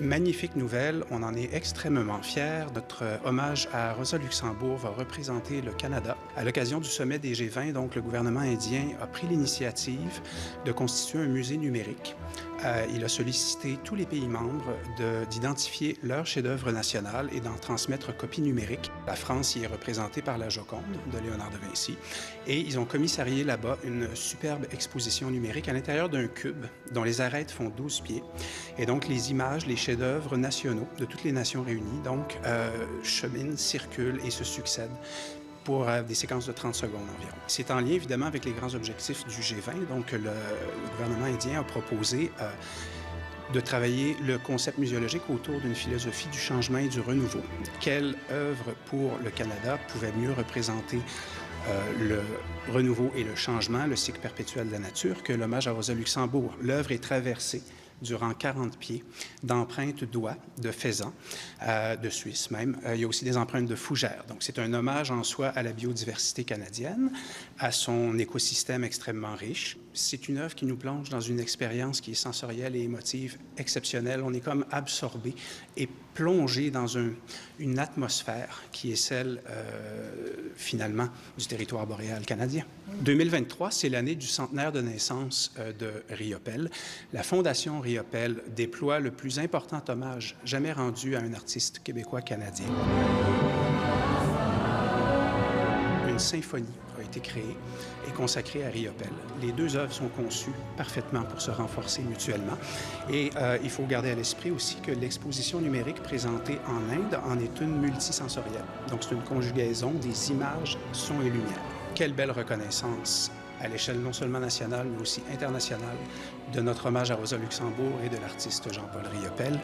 Magnifique nouvelle, on en est extrêmement fiers. Notre hommage à Rosa Luxembourg va représenter le Canada. À l'occasion du sommet des G20, donc, le gouvernement indien a pris l'initiative de constituer un musée numérique. Il a sollicité tous les pays membres d'identifier leur chef-d'œuvre national et d'en transmettre copie numérique. La France y est représentée par la Joconde de Léonard de Vinci et ils ont commissarié là-bas une superbe exposition numérique à l'intérieur d'un cube dont les arêtes font 12 pieds. Et donc les images, les chefs-d'œuvre nationaux de toutes les nations réunies, donc cheminent, circulent et se succèdent pour des séquences de 30 secondes environ. C'est en lien évidemment avec les grands objectifs du G20. Donc le gouvernement indien a proposé de travailler le concept muséologique autour d'une philosophie du changement et du renouveau. Quelle œuvre pour le Canada pouvait mieux représenter le renouveau et le changement, le cycle perpétuel de la nature, que l'hommage à Rosa Luxembourg? L'œuvre est traversée durant 40 pieds d'empreintes d'oies, de faisans, de Suisse même. Il y a aussi des empreintes de fougères. Donc, c'est un hommage en soi à la biodiversité canadienne, à son écosystème extrêmement riche. C'est une œuvre qui nous plonge dans une expérience qui est sensorielle et émotive exceptionnelle. On est comme absorbé et plongé dans une atmosphère qui est celle, finalement, du territoire boréal canadien. 2023, c'est l'année du centenaire de naissance de Riopelle. La Fondation Riopelle déploie le plus important hommage jamais rendu à un artiste québécois-canadien. Une symphonie a été créée et consacrée à Riopelle. Les deux œuvres sont conçues parfaitement pour se renforcer mutuellement. Et il faut garder à l'esprit aussi que l'exposition numérique présentée en Inde en est une multisensorielle. Donc c'est une conjugaison des images, sons et lumières. Quelle belle reconnaissance à l'échelle non seulement nationale, mais aussi internationale, de notre hommage à Rosa Luxembourg et de l'artiste Jean-Paul Riopelle.